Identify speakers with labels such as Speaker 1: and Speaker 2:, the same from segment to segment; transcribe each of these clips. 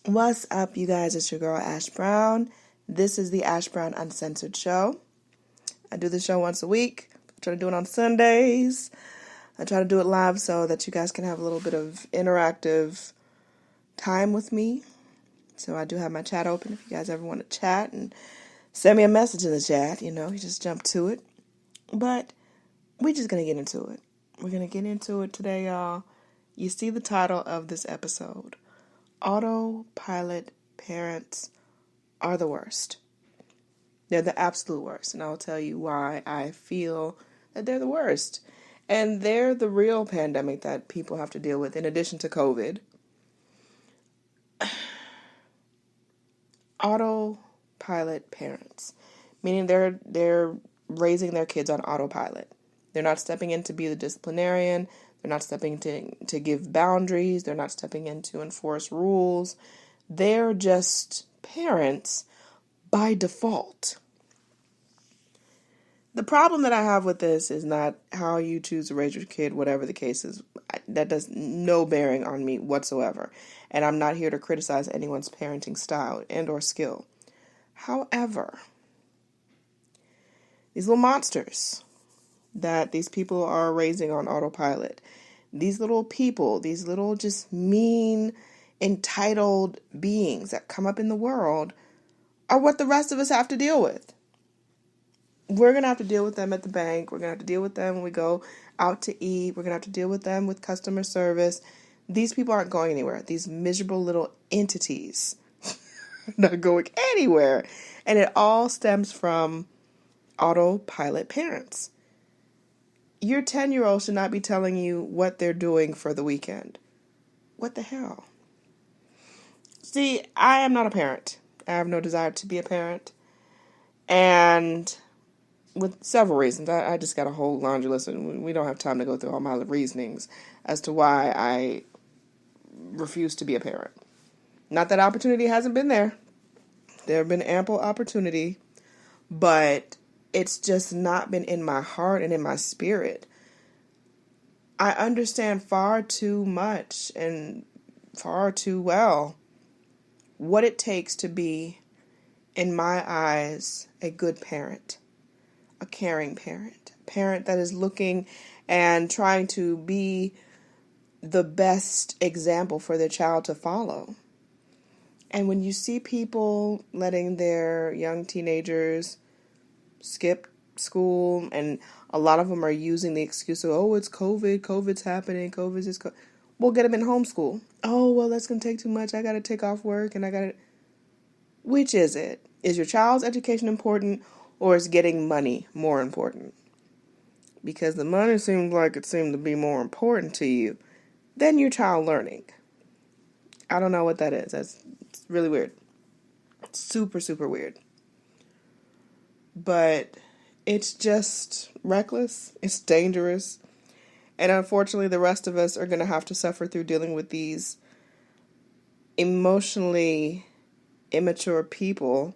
Speaker 1: What's up, you guys? It's your girl, Ash Brown. This is the Ash Brown Uncensored Show. I do the show once a week. I try to do it on Sundays. I try to do it live so that you guys can have a little bit of interactive time with me. So I do have my chat open if you guys ever want to chat and send me a message in the chat. You just jump to it. But we're just going to get into it. We're going to get into it today, y'all. You see the title of this episode. Autopilot parents are the worst. They're the absolute worst. And I'll tell you why I feel that they're the worst. And they're the real pandemic that people have to deal with in addition to COVID. Autopilot parents. Meaning they're raising their kids on autopilot. They're not stepping in to be the disciplinarian. They're not stepping to give boundaries. They're not stepping in to enforce rules. They're just parents by default. The problem that I have with this is not how you choose to raise your kid, whatever the case is. That does no bearing on me whatsoever. And I'm not here to criticize anyone's parenting style and or skill. However, these little monsters that these people are raising on autopilot, these little people, these little just mean, entitled beings that come up in the world are what the rest of us have to deal with. We're going to have to deal with them at the bank. We're going to have to deal with them when we go out to eat. We're going to have to deal with them with customer service. These people aren't going anywhere. These miserable little entities are not going anywhere. And it all stems from autopilot parents. Your 10-year-old should not be telling you what they're doing for the weekend. What the hell? See, I am not a parent. I have no desire to be a parent. And with several reasons. I just got a whole laundry list, and we don't have time to go through all my reasonings as to why I refuse to be a parent. Not that opportunity hasn't been there. There have been ample opportunity, but it's just not been in my heart and in my spirit. I understand far too much and far too well what it takes to be, in my eyes, a good parent. A caring parent. A parent that is looking and trying to be the best example for their child to follow. And when you see people letting their young teenagers skip school, and a lot of them are using the excuse of, oh, it's COVID, COVID's happening, COVID's just we'll get them in homeschool. Oh, well, that's going to take too much. I got to take off work and I got to... Which is it? Is your child's education important, or is getting money more important? Because the money seems like it seemed to be more important to you than your child learning. I don't know what that is. It's really weird. It's super, super weird. But it's just reckless. It's dangerous. And unfortunately, the rest of us are going to have to suffer through dealing with these emotionally immature people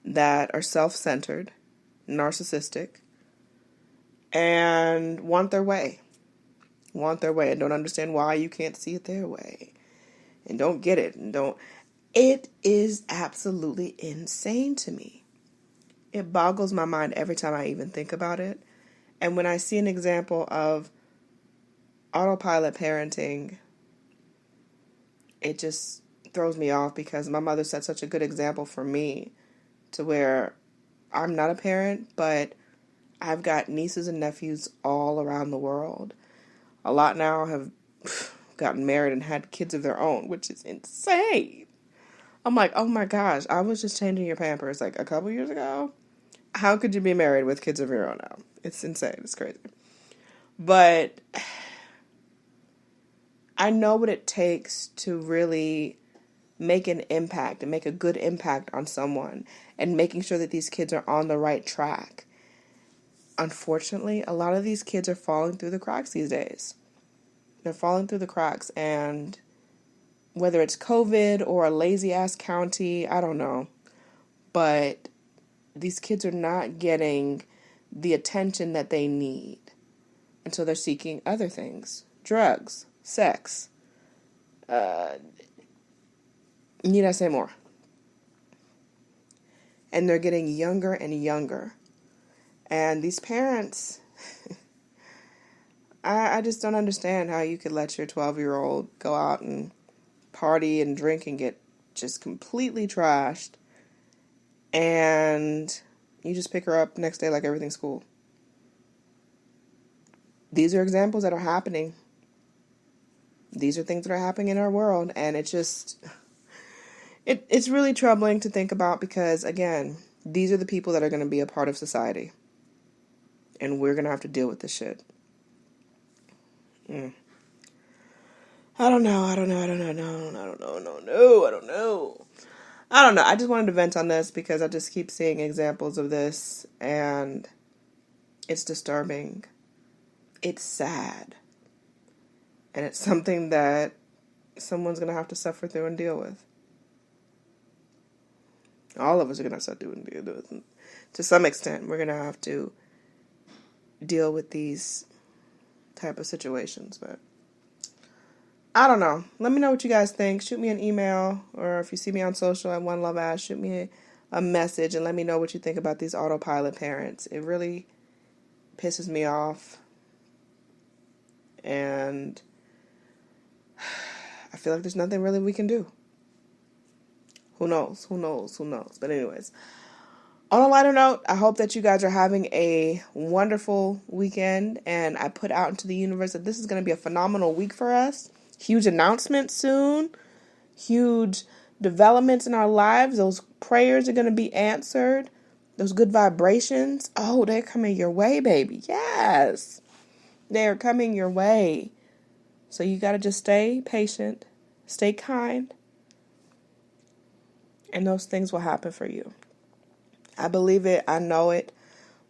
Speaker 1: that are self-centered, narcissistic, and want their way, and don't understand why you can't see it their way, and don't get it, it is absolutely insane to me. It boggles my mind every time I even think about it. And when I see an example of autopilot parenting, it just throws me off, because my mother set such a good example for me, to where I'm not a parent, but I've got nieces and nephews all around the world. A lot now have gotten married and had kids of their own, which is insane. I'm like, oh my gosh, I was just changing your Pampers like a couple years ago. How could you be married with kids of your own now? It's insane. It's crazy. But I know what it takes to really make an impact and make a good impact on someone, and making sure that these kids are on the right track. Unfortunately, a lot of these kids are falling through the cracks these days. They're falling through the cracks, and whether it's COVID or a lazy-ass county, I don't know. But these kids are not getting the attention that they need. And so they're seeking other things. Drugs, sex, Need I say more? And they're getting younger and younger. And these parents, I just don't understand how you could let your 12-year-old go out and party and drink and get just completely trashed. And you just pick her up next day like everything's cool. These are examples that are happening. These are things that are happening in our world. And it's just, it's really troubling to think about because, again, these are the people that are going to be a part of society. And we're going to have to deal with this shit. I don't know. I don't know. I just wanted to vent on this because I just keep seeing examples of this and it's disturbing. It's sad. And it's something that someone's going to have to suffer through and deal with. All of us are going to have to deal with it. To some extent, we're going to have to deal with these type of situations, but I don't know. Let me know what you guys think. Shoot me an email, or if you see me on social at One Love Ash, shoot me a message and let me know what you think about these autopilot parents. It really pisses me off, and I feel like there's nothing really we can do. Who knows? But anyways, on a lighter note, I hope that you guys are having a wonderful weekend, and I put out into the universe that this is going to be a phenomenal week for us. Huge announcements soon. Huge developments in our lives. Those prayers are going to be answered. Those good vibrations. Oh, they're coming your way, baby. Yes. They are coming your way. So you got to just stay patient. Stay kind. And those things will happen for you. I believe it. I know it.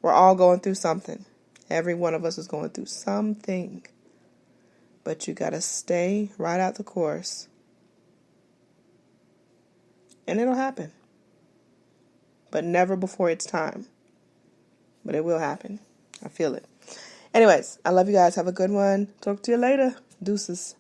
Speaker 1: We're all going through something. Every one of us is going through something. But you got to stay right out the course. And it'll happen. But never before it's time. But it will happen. I feel it. Anyways, I love you guys. Have a good one. Talk to you later. Deuces.